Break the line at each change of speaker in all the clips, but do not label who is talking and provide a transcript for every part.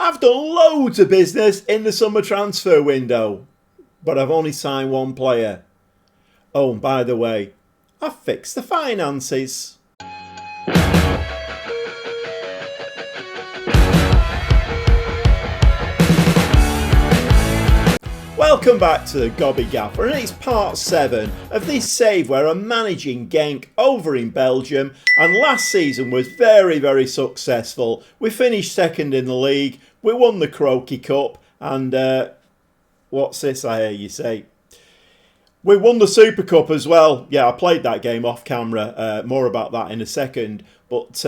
I've done loads of business in the summer transfer window, but I've only signed one player. Oh, and by the way, I've fixed the finances. Welcome back to the Gobby Gaffer, and it's part 7 of this save where I'm managing Genk over in Belgium, and last season was very successful. We finished second in the league, we won the Croaky Cup, and what's this I hear you say? We won the Super Cup as well. Yeah, I played that game off camera, more about that in a second. But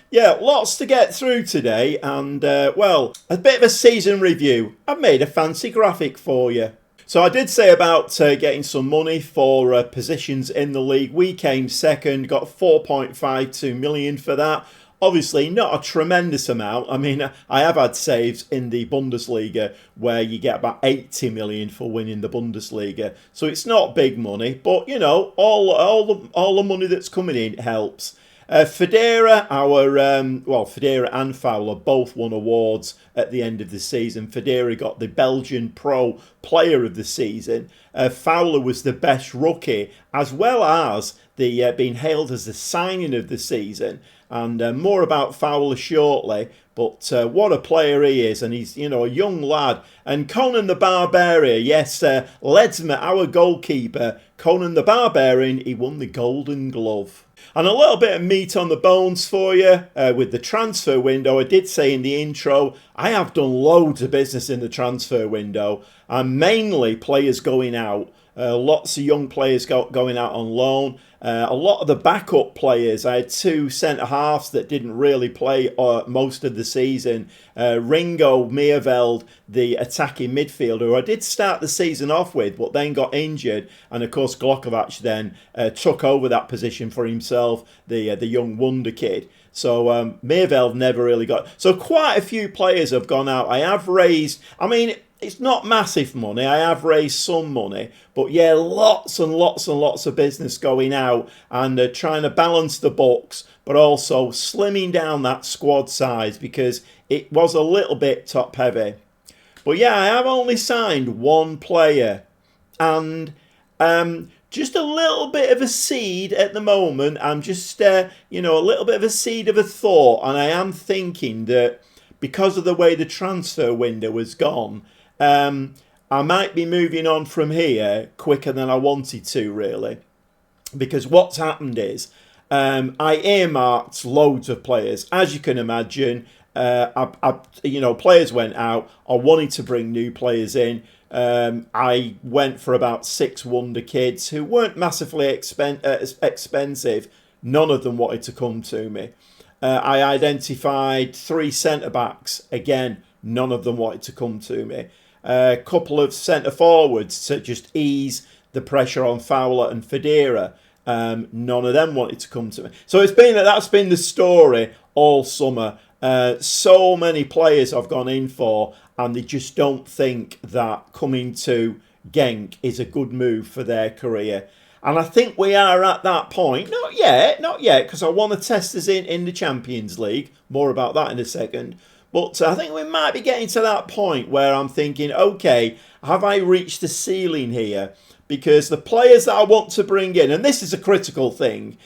yeah, lots to get through today, and well, a bit of a season review. I've made a fancy graphic for you. So I did say about getting some money for positions in the league. We came second, got 4.52 million for that. Obviously not a tremendous amount. I mean, I have had saves in the Bundesliga where you get about 80 million for winning the Bundesliga. So it's not big money, but you know, all the money that's coming in helps. Federa, Federa and Fowler both won awards at the end of the season. Federa got the Belgian Pro Player of the Season. Fowler was the best rookie, as well as the being hailed as the signing of the season. And more about Fowler shortly. But what a player he is, and he's, you know, a young lad. And Conan the Barbarian, yes, Ledsma, our goalkeeper, Conan the Barbarian, he won the Golden Glove. And a little bit of meat on the bones for you with the transfer window. I did say in the intro, I have done loads of business in the transfer window, and mainly players going out. Lots of young players going out on loan. A lot of the backup players, I had 2 centre-halves that didn't really play most of the season. Ringo Meerveld, the attacking midfielder, who I did start the season off with, but then got injured. And of course, Glockovac then took over that position for himself, the young wonder kid. So Meerveld never really got... So quite a few players have gone out. I have raised... I mean... It's not massive money. I have raised some money. But yeah, lots and lots of business going out and trying to balance the books, but also slimming down that squad size because it was a little bit top heavy. But yeah, I have only signed one player, and just a little bit of a seed at the moment. I'm just, you know, a little bit of a seed of a thought, and I am thinking that because of the way the transfer window has gone, I might be moving on from here quicker than I wanted to, really. Because what's happened is I earmarked loads of players. As you can imagine, players went out. I wanted to bring new players in. I went for about 6 wonder kids who weren't massively expensive. None of them wanted to come to me. I identified 3 centre-backs. Again, none of them wanted to come to me. A couple of centre forwards to just ease the pressure on Fowler and Federa. None of them wanted to come to me. So that's been the story all summer. So many players I've gone in for, and they just don't think that coming to Genk is a good move for their career. And I think we are at that point. Not yet, because I want to test us in the Champions League. More about that in a second. But I think we might be getting to that point where I'm thinking, okay, have I reached the ceiling here? Because the players that I want to bring in, and this is a critical thing,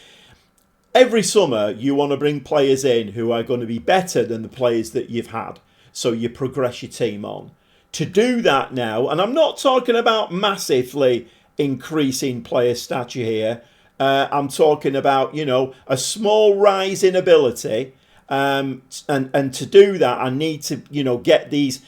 every summer you want to bring players in who are going to be better than the players that you've had. So you progress your team on. To do that now, and I'm not talking about massively increasing player stature here. I'm talking about, you know, a small rise in ability. And to do that, I need to, you know, get these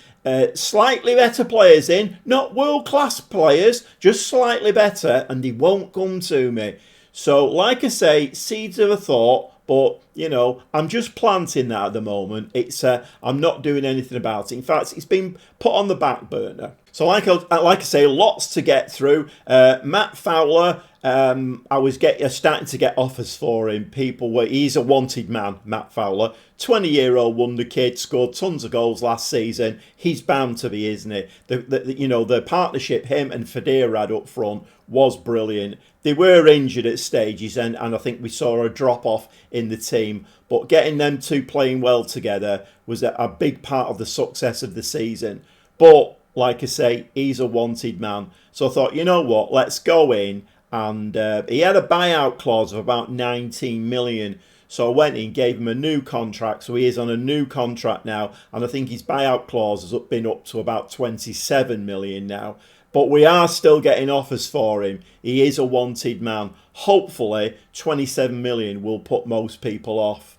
slightly better players in, not world-class players, just slightly better, and they won't come to me. So, like I say, seeds of a thought, but, you know, I'm just planting that at the moment. It's I'm not doing anything about it. In fact, it's been put on the back burner. So, like I say, lots to get through. Matt Fowler, I was starting to get offers for him. He's a wanted man, Matt Fowler. 20-year-old wonder kid, scored tons of goals last season. He's bound to be, isn't he? The partnership him and Federa had up front was brilliant. They were injured at stages, and I think we saw a drop-off in the team. But getting them two playing well together was a big part of the success of the season. But, like I say, he's a wanted man. So I thought, you know what, let's go in. And he had a buyout clause of about 19 million. So I went in, gave him a new contract. So he is on a new contract now. And I think his buyout clause has been up to about 27 million now. But we are still getting offers for him. He is a wanted man. Hopefully, 27 million will put most people off.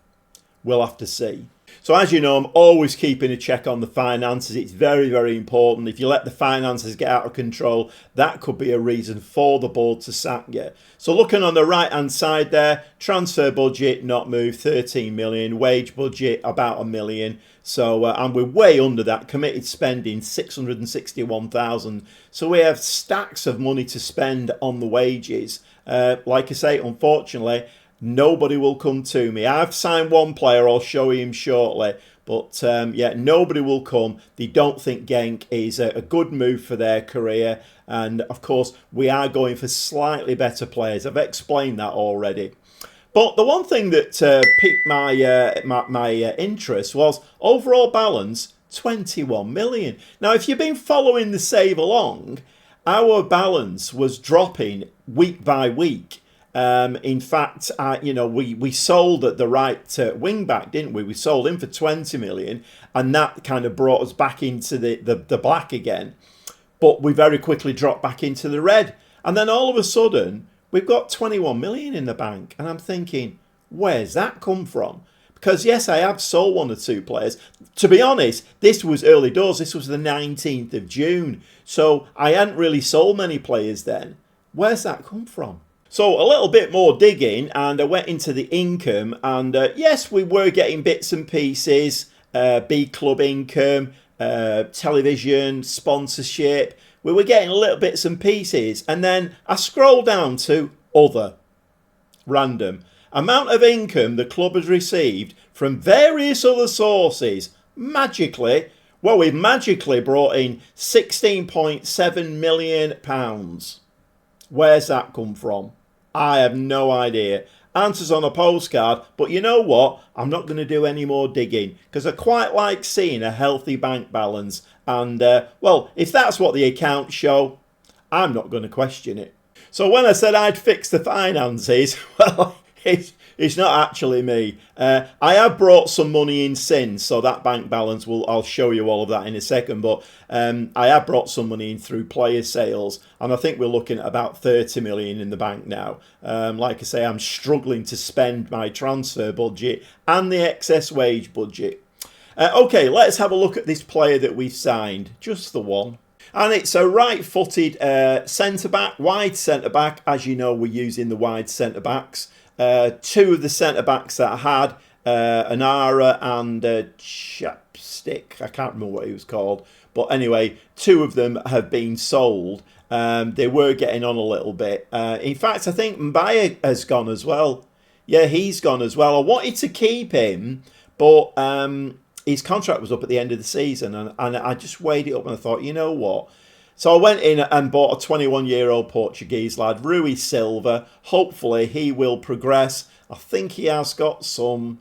We'll have to see. So as you know, I'm always keeping a check on the finances. It's very, very important. If you let the finances get out of control, that could be a reason for the board to sack you. So looking on the right-hand side there, transfer budget not moved, 13 million. Wage budget about 1 million. So and we're way under that. Committed spending 661,000. So we have stacks of money to spend on the wages. Like I say, unfortunately, nobody will come to me. I've signed one player, I'll show him shortly. But yeah, nobody will come. They don't think Genk is a good move for their career. And of course, we are going for slightly better players. I've explained that already. But the one thing that piqued my interest was overall balance, 21 million. Now, if you've been following the save along, our balance was dropping week by week. In fact, we sold at the right wing back, didn't we? We sold him for 20 million, and that kind of brought us back into the black again. But we very quickly dropped back into the red. And then all of a sudden, we've got 21 million in the bank. And I'm thinking, where's that come from? Because, yes, I have sold one or two players. To be honest, this was early doors. This was the 19th of June. So I hadn't really sold many players then. Where's that come from? So a little bit more digging, and I went into the income. And, yes, we were getting bits and pieces, B club income, television, sponsorship. We were getting little bits and pieces. And then I scroll down to other, random. Amount of income the club has received from various other sources. Magically, well, we've magically brought in £16.7 million. Where's that come from? I have no idea. Answers on a postcard, but you know what? I'm not going to do any more digging because I quite like seeing a healthy bank balance. And, well, if that's what the accounts show, I'm not going to question it. So when I said I'd fix the finances, well, it's not actually me. I have brought some money in since, so that bank balance I'll show you all of that in a second. But I have brought some money in through player sales, and I think we're looking at about 30 million in the bank now. Like I say, I'm struggling to spend my transfer budget and the excess wage budget. Okay, let's have a look at this player that we've signed, just the one. And it's a right-footed centre-back, wide centre-back. As you know, we're using the wide centre-backs. Two of the centre-backs that I had, Anara and Chapstick, I can't remember what he was called. But anyway, two of them have been sold. They were getting on a little bit. In fact, I think Mbaya has gone as well. Yeah, he's gone as well. I wanted to keep him, but his contract was up at the end of the season. And I just weighed it up and I thought, you know what? So I went in and bought a 21-year-old Portuguese lad, Rui Silva. Hopefully he will progress. I think he has got some,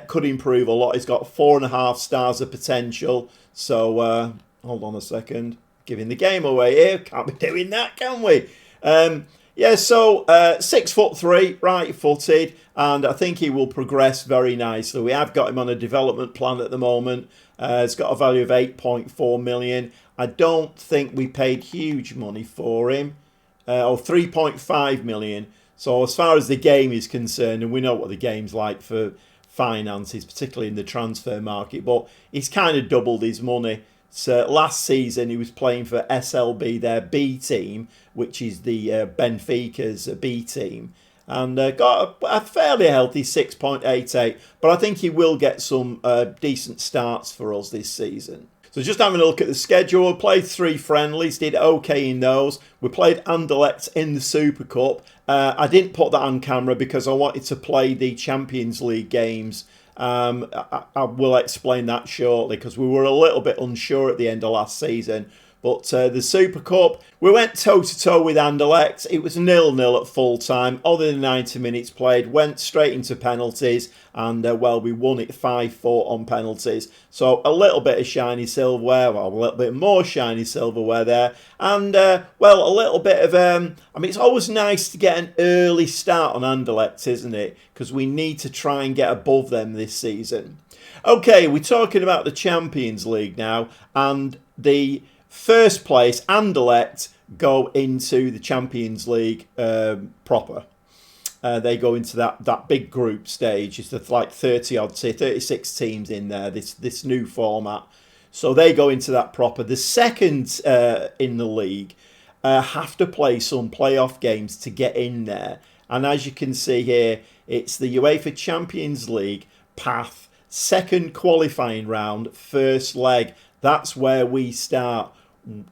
could improve a lot. He's got 4.5 stars of potential. So, hold on a second. Giving the game away here. Can't be doing that, can we? 6'3", right-footed. And I think he will progress very nicely. We have got him on a development plan at the moment. It's got a value of 8.4 million. I don't think we paid huge money for him, or 3.5 million. So as far as the game is concerned, and we know what the game's like for finances, particularly in the transfer market, but he's kind of doubled his money. So last season he was playing for SLB, their B team, which is the Benfica's B team, and got a fairly healthy 6.88. But I think he will get some decent starts for us this season. So just having a look at the schedule, we played 3 friendlies, did okay in those. We played Anderlecht in the Super Cup. I didn't put that on camera because I wanted to play the Champions League games. I will explain that shortly because we were a little bit unsure at the end of last season. But the Super Cup, we went toe-to-toe with Anderlecht. It was 0-0 at full time. Other than 90 minutes played, went straight into penalties. And, well, we won it 5-4 on penalties. So a little bit of shiny silverware, well, a little bit more shiny silverware there. And, well, a little bit of, I mean, it's always nice to get an early start on Anderlecht, isn't it? Because we need to try and get above them this season. Okay, we're talking about the Champions League now. And the first place, Anderlecht, go into the Champions League proper. They go into that big group stage. It's like 36 teams in there, this new format. So they go into that proper. The second in the league have to play some playoff games to get in there. And as you can see here, it's the UEFA Champions League path, second qualifying round, first leg. That's where we start.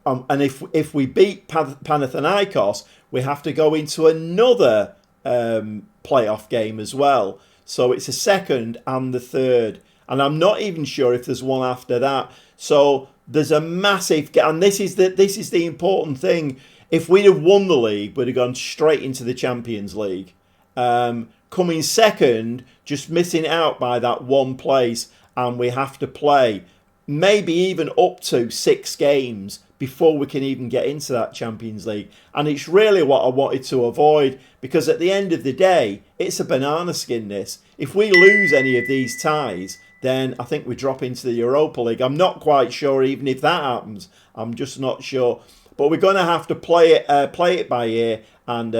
And if we beat Panathinaikos, we have to go into another playoff game as well. So it's a second and the third. And I'm not even sure if there's one after that. So there's a massive... And this is the important thing. If we'd have won the league, we'd have gone straight into the Champions League. Coming second, just missing out by that one place. And we have to play maybe even up to 6 games before we can even get into that Champions League. And it's really what I wanted to avoid, because at the end of the day, it's a banana skin this. If we lose any of these ties, then I think we drop into the Europa League. I'm not quite sure even if that happens. I'm just not sure. But we're going to have to play it by ear. And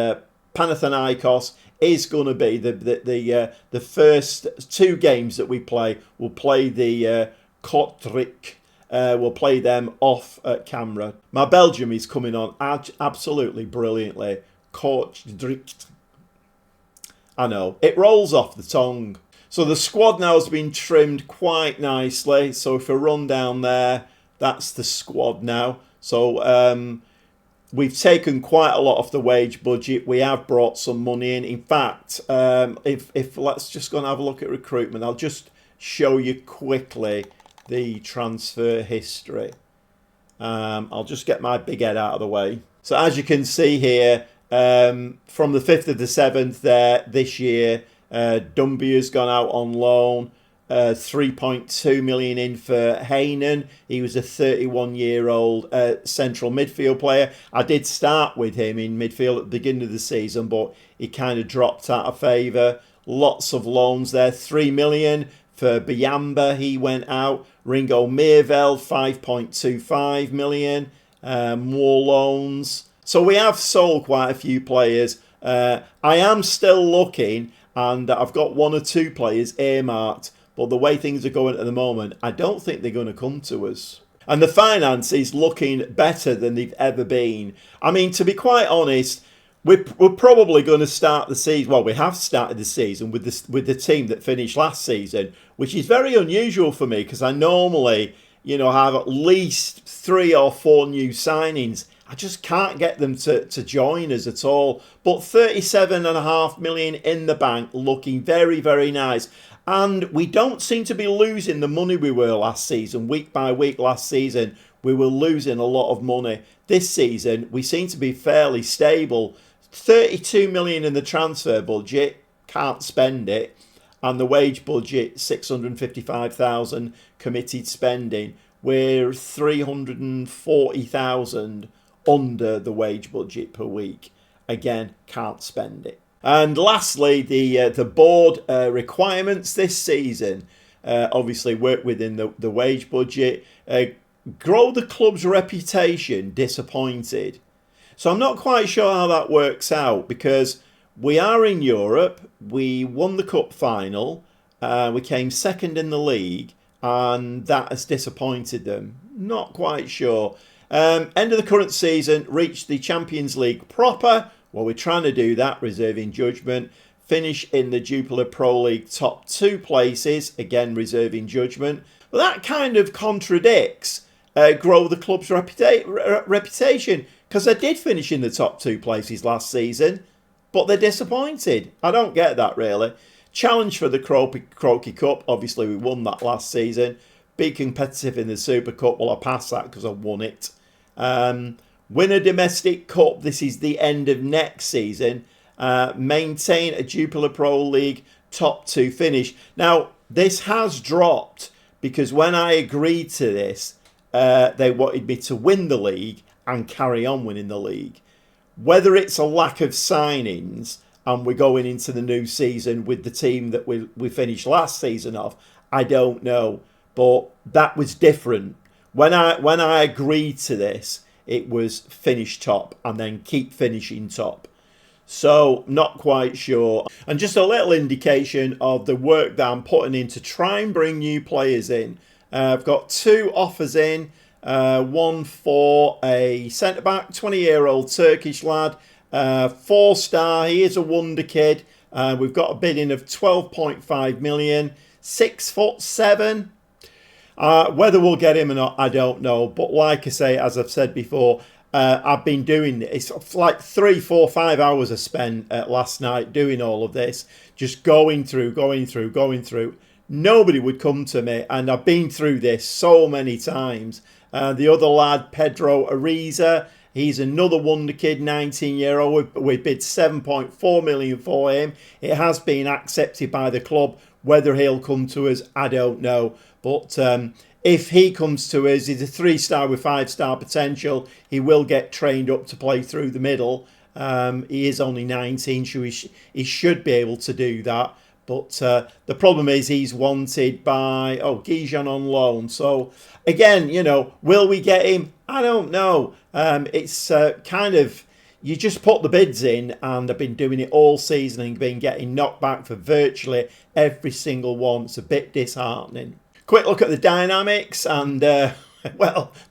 Panathinaikos is going to be the first 2 games that we play. We'll play the Kortrijk. We'll play them off camera. My Belgium is coming on absolutely brilliantly. Kortrijk. I know, it rolls off the tongue. So the squad now has been trimmed quite nicely. So if I run down there, that's the squad now. So we've taken quite a lot off the wage budget. We have brought some money in. In fact, if let's just go and have a look at recruitment. I'll just show you quickly the transfer history. I'll just get my big head out of the way. So as you can see here, from the 5th of the 7th there this year, Dumby has gone out on loan. 3.2 million in for Heynen. He was a 31-year-old central midfield player. I did start with him in midfield at the beginning of the season, but he kind of dropped out of favour. Lots of loans there. 3 million for Biamba, he went out. Ringo Meerveld, 5.25 million. More loans. So we have sold quite a few players. I am still looking, and I've got 1 or 2 players earmarked. But the way things are going at the moment, I don't think they're going to come to us. And the finance is looking better than they've ever been. I mean, to be quite honest, we're probably going to start the season. Well, we have started the season with the team that finished last season, which is very unusual for me because I normally, have at least 3 or 4 new signings. I just can't get them to join us at all. But 37.5 million in the bank, looking very, very nice. And we don't seem to be losing the money we were last season. Week by week last season, we were losing a lot of money. This season, we seem to be fairly stable. 32 million in the transfer budget, can't spend it. And the wage budget, 655,000 committed spending. We're 340,000 under the wage budget per week. Again, can't spend it. And lastly, the board requirements this season, obviously work within the wage budget, grow the club's reputation, disappointed. So I'm not quite sure how that works out because we are in Europe, we won the cup final, we came second in the league, and that has disappointed them. Not quite sure. End of the current season, reached the Champions League proper. Well, we're trying to do that, reserving judgment. Finish in the Jupiler Pro League top 2 places, again reserving judgment. But that kind of contradicts grow the club's reputation. Because they did finish in the top 2 places last season, but they're disappointed. I don't get that, really. Challenge for the Croaky Cup. Obviously, we won that last season. Be competitive in the Super Cup. Well, I passed that because I won it. Win a domestic cup. This is the end of next season. Maintain a Jupiler Pro League top 2 finish. Now, this has dropped because when I agreed to this, they wanted me to win the league and carry on winning the league. Whether it's a lack of signings and we're going into the new season with the team that we finished last season off, I don't know. But that was different. When I agreed to this, it was finish top and then keep finishing top. So, not quite sure. And just a little indication of the work that I'm putting in to try and bring new players in. I've got 2 offers in. One for a centre-back, 20-year-old Turkish lad. 4-star, he is a wonder kid. We've got a bidding of 12.5 million. 6'7". Whether we'll get him or not, I don't know. But like I say, as I've said before, I've been doing this. It's like 3, 4, 5 hours I spent last night doing all of this. Just going through. Nobody would come to me. And I've been through this so many times. The other lad, Pedro Ariza, he's another wonder kid, 19-year-old. We bid 7.4 million for him. It has been accepted by the club. Whether he'll come to us, I don't know. But if he comes to us, he's a 3-star with 5-star potential. He will get trained up to play through the middle. He is only 19, so he should be able to do that. But the problem is he's wanted by, Gijon on loan. So, again, will we get him? I don't know. It's kind of, you just put the bids in, and I've been doing it all season and been getting knocked back for virtually every single one. It's a bit disheartening. Quick look at the dynamics, and the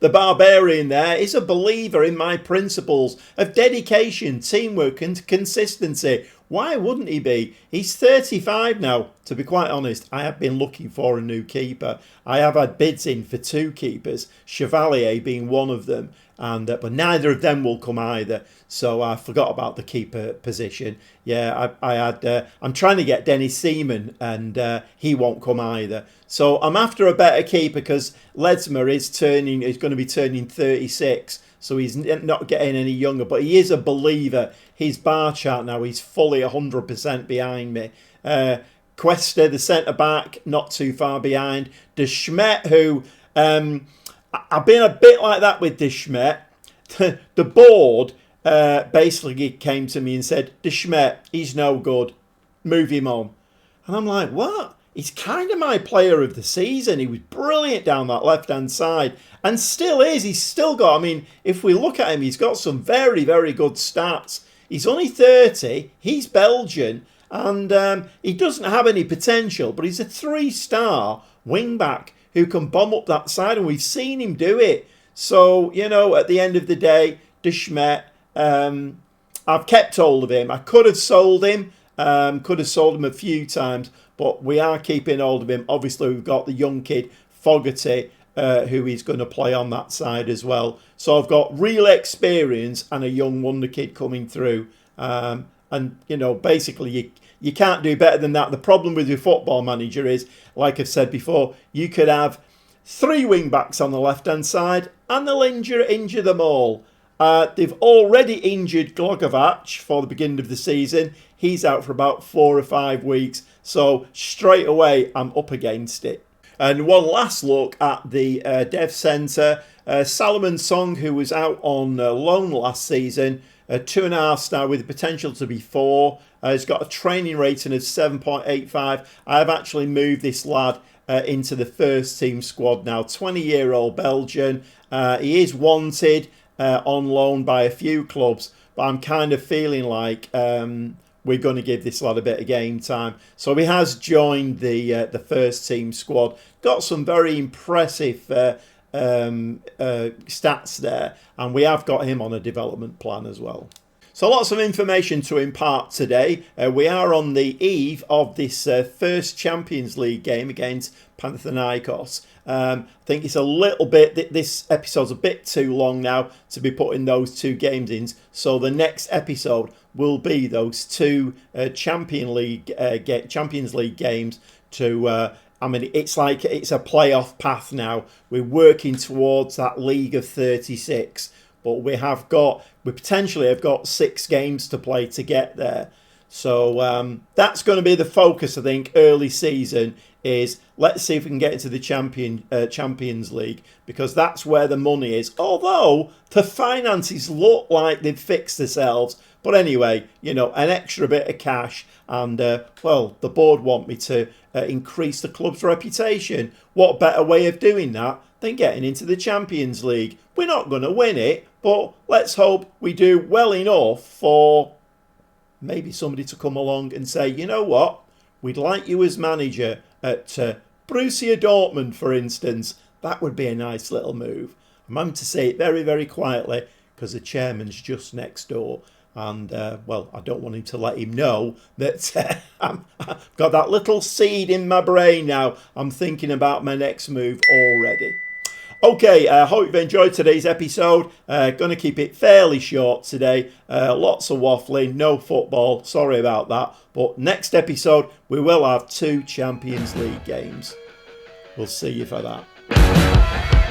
Barbarian there is a believer in my principles of dedication, teamwork and consistency. Why wouldn't he be? He's 35 now. To be quite honest, I have been looking for a new keeper. I have had bids in for 2 keepers, Chevalier being one of them, and but neither of them will come either. So I forgot about the keeper position. Yeah, I'm trying to get Dennis Seaman, and he won't come either. So I'm after a better keeper because Ledsma is going to be turning 36. So he's not getting any younger, but he is a believer. His bar chart now, he's fully 100% behind me. Cuesta, the centre-back, not too far behind. De Schmet, who I've been a bit like that with De Schmet. The board basically came to me and said, De Schmet, he's no good. Move him on. And I'm like, what? He's kind of my player of the season. He was brilliant down that left-hand side. And still is. He's still got, if we look at him, he's got some very, very good stats. He's only 30. He's Belgian. And he doesn't have any potential. But he's a 3-star wing-back who can bomb up that side. And we've seen him do it. So, at the end of the day, De Schmet, I've kept hold of him. I could have sold him. Could have sold him a few times. But we are keeping hold of him. Obviously, we've got the young kid, Fogarty, who is going to play on that side as well. So I've got real experience and a young wonder kid coming through. And, basically, you can't do better than that. The problem with your football manager is, like I've said before, you could have 3 wing-backs on the left-hand side and they'll injure them all. They've already injured Glogovac for the beginning of the season. He's out for about 4 or 5 weeks. So straight away, I'm up against it. And one last look at the Dev Centre. Salomon Song, who was out on loan last season, 2.5-star with the potential to be 4. He's got a training rating of 7.85. I have actually moved this lad into the first team squad now. 20-year-old Belgian. He is wanted on loan by a few clubs, but I'm kind of feeling like we're going to give this lad a bit of game time. So he has joined the first team squad. Got some very impressive stats there, and we have got him on a development plan as well. So lots of information to impart today. We are on the eve of this first Champions League game against Panathinaikos. I think it's a little bit, this episode's a bit too long now to be putting those 2 games in. So the next episode will be those 2 Champions League games to... I mean, it's like it's a playoff path now. We're working towards that League of 36, but we potentially have got 6 games to play to get there. So that's going to be the focus, I think, early season is let's see if we can get into the Champions League, because that's where the money is. Although the finances look like they've fixed themselves. But anyway, an extra bit of cash and, the board want me to increase the club's reputation. What better way of doing that than getting into the Champions League? We're not going to win it, but let's hope we do well enough for maybe somebody to come along and say, you know what, we'd like you as manager at Borussia Dortmund, for instance. That would be a nice little move. I'm having to say it very, very quietly because the chairman's just next door. And, I don't want him to let him know that I've got that little seed in my brain now. I'm thinking about my next move already. Okay, I hope you've enjoyed today's episode. Going to keep it fairly short today. Lots of waffling, no football. Sorry about that. But next episode, we will have 2 Champions League games. We'll see you for that.